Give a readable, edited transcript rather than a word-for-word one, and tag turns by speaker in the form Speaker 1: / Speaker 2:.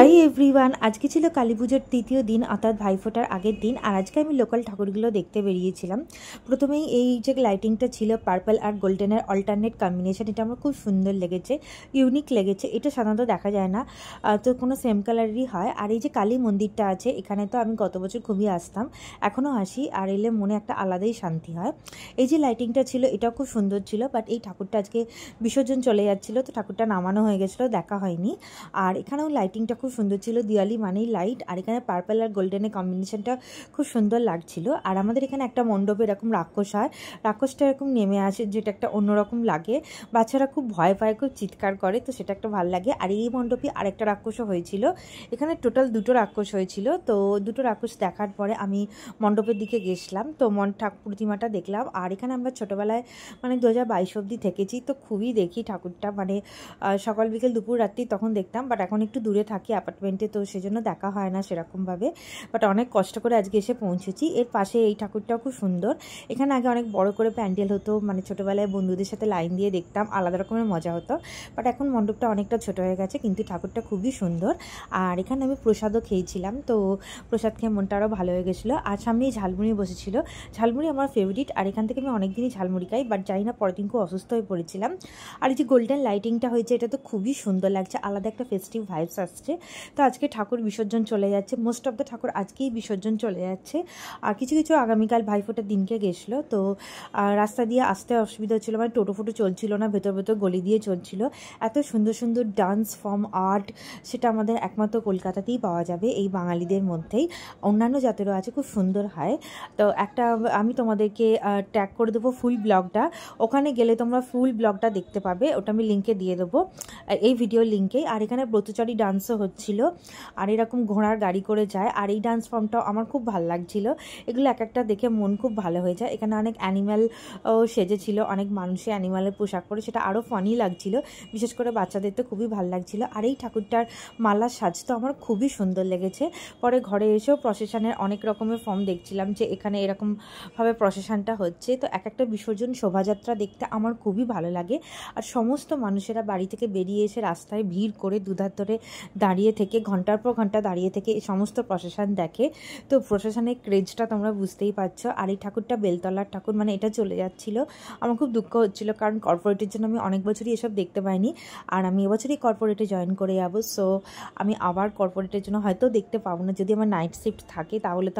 Speaker 1: Hi everyone, আজকে ছিল কালী পুজোর তৃতীয় দিন অর্থাৎ ভাইফোঁটার আগের দিন। আর আজকে আমি লোকাল ঠাকুরগুলো দেখতে বেরিয়েছিলাম। প্রথমেই এই যে লাইটিংটা ছিল পার্পল আর গোল্ডেনের অল্টারনেট কম্বিনেশন, এটা আমার খুব সুন্দর লেগেছে, ইউনিক লেগেছে। এটা সাধারণত দেখা যায় না, তো কোনো সেম কালারেরই হয়। আর এই যে কালী মন্দিরটা আছে এখানে, তো আমি গত বছর খুবই আসতাম, এখনও আসি, আর এলে মনে একটা আলাদাই শান্তি হয়। এই যে লাইটিংটা ছিল এটাও খুব সুন্দর ছিল, বাট এই ঠাকুরটা আজকে বিসর্জন চলে যাচ্ছিলো, তো ঠাকুরটা নামানো হয়ে গেছিলো, দেখা হয়নি। আর এখানেও লাইটিংটা খুব সুন্দর ছিল, দিওয়ালি মানেই লাইট, আর এখানে পার্পল আর গোল্ডেনের কম্বিনেশনটা খুব সুন্দর লাগছিল। আর আমাদের এখানে একটা মণ্ডপে এরকম রাক্ষস হয়, রাক্ষসটা এরকম নেমে আসে, যেটা একটা অন্যরকম লাগে, বাচ্চারা খুব ভয় পায়, খুব চিৎকার করে, তো সেটা একটা ভালো লাগে। আর এই মণ্ডপে আরেকটা রাক্ষসও হয়েছিল, এখানে টোটাল দুটো রাক্ষস হয়েছিল। তো দুটো রাক্ষস দেখার পরে আমি মণ্ডপের দিকে গেছিলাম, তো ঠাকুর প্রতিমাটা দেখলাম। আর এখানে আমরা ছোটোবেলায় মানে 2022 অবধি থেকেছি, তো খুবই দেখি ঠাকুরটা, মানে সকাল বিকেল দুপুর রাত্রি তখন দেখতাম, বাট এখন একটু দূরে থাকি অ্যাপার্টমেন্টে, তো সেজন্য দেখা হয় না সেরকমভাবে, বাট অনেক কষ্ট করে আজকে এসে পৌঁছেছি। এর পাশে এই ঠাকুরটাও খুব সুন্দর, এখানে আগে অনেক বড় করে প্যান্ডেল হতো, মানে ছোটোবেলায় বন্ধুদের সাথে লাইন দিয়ে দেখতাম, আলাদা রকমের মজা হতো, বাট এখন মণ্ডপটা অনেকটা ছোটো হয়ে গেছে, কিন্তু ঠাকুরটা খুবই সুন্দর। আর এখানে আমি প্রসাদও খেয়েছিলাম, তো প্রসাদ খেয়ে মনটা আরও ভালো হয়ে গেছিলো। আর সামনেই ঝালমুড়ি বসেছিল, ঝালমুড়ি আমার ফেভারিট, আর এখান থেকে আমি অনেকদিনই ঝালমুড়ি খাই, বাট জানি না পরের দিন খুব অসুস্থ হয়ে পড়েছিলাম। আর এই যে গোল্ডেন লাইটিংটা হয়েছে এটা তো খুবই সুন্দর লাগছে, আলাদা একটা ফেস্টিভ ভাইবস আসছে। তো আজকে ঠাকুর বিসর্জন চলে যাচ্ছে, মোস্ট অফ দ্য ঠাকুর আজকেই বিসর্জন চলে যাচ্ছে, আর কিছু কিছু আগামীকাল ভাইফোঁটার দিনকে গেছিলো। তো রাস্তা দিয়ে আসতে অসুবিধা হচ্ছিলো, মানে টোটো ফোটো চলছিল না, ভেতর ভেতর গলি দিয়ে চলছিল। এত সুন্দর সুন্দর ডান্স ফর্ম, আর্ট, সেটা আমাদের একমাত্র কলকাতাতেই পাওয়া যাবে, এই বাঙালিদের মধ্যেই, অন্যান্য জাতেরও আছে, খুব সুন্দর হয়। তো একটা আমি তোমাদেরকে ট্যাগ করে দেবো ফুল ব্লগটা, ওখানে গেলে তোমরা ফুল ব্লগটা দেখতে পাবে, ওটা আমি লিঙ্কে দিয়ে দেবো, এই ভিডিওর লিঙ্কে। আর এখানে ব্রতচারী ডান্সও হচ্ছিল, আর এরকম ঘোড়ার গাড়ি করে যায়, আর এই ডান্স ফর্মটাও আমার খুব ভালো লাগছিল। এগুলো এক একটা দেখে মন খুব ভালো হয়ে যায়। এখানে অনেক অ্যানিম্যাল সেজেছিল, অনেক মানুষে অ্যানিম্যালের পোশাক পরে, সেটা আরও ফানি লাগছিল, বিশেষ করে বাচ্চাদের তো খুবই ভালো লাগছিল। আর এই ঠাকুরটার মালার সাজ তো আমার খুবই সুন্দর লেগেছে। পরে ঘরে এসেও প্রসেশনের অনেক রকমের ফর্ম দেখছিলাম, যে এখানে এরকমভাবে প্রসেশনটা হচ্ছে, তো এক একটা বিসর্জন শোভাযাত্রা দেখতে আমার খুবই ভালো লাগে। আর সমস্ত মানুষেরা বাড়ি থেকে বেরিয়ে এসে রাস্তায় ভিড় করে দুধার ধরে দাঁড়িয়ে থেকে ঘন্টার পর ঘন্টা দাঁড়িয়ে থেকে এই সমস্ত প্রসেশন দেখে, তো প্রসেশনের ক্রেজটা তোমরা বুঝতেই পারছো। আর এই ঠাকুরটা বেলতলার ঠাকুর, মানে এটা চলে যাচ্ছিল, আমার খুব দুঃখ হচ্ছিলো, কারণ কর্পোরেটের জন্য আমি অনেক বছরই এসব দেখতে পাইনি, আর আমি এবছরই কর্পোরেটে জয়েন করে যাবো, সো আমি আবার কর্পোরেটের জন্য হয়তো দেখতে পাবো না, যদি আমার নাইট শিফট থাকে তাহলে তো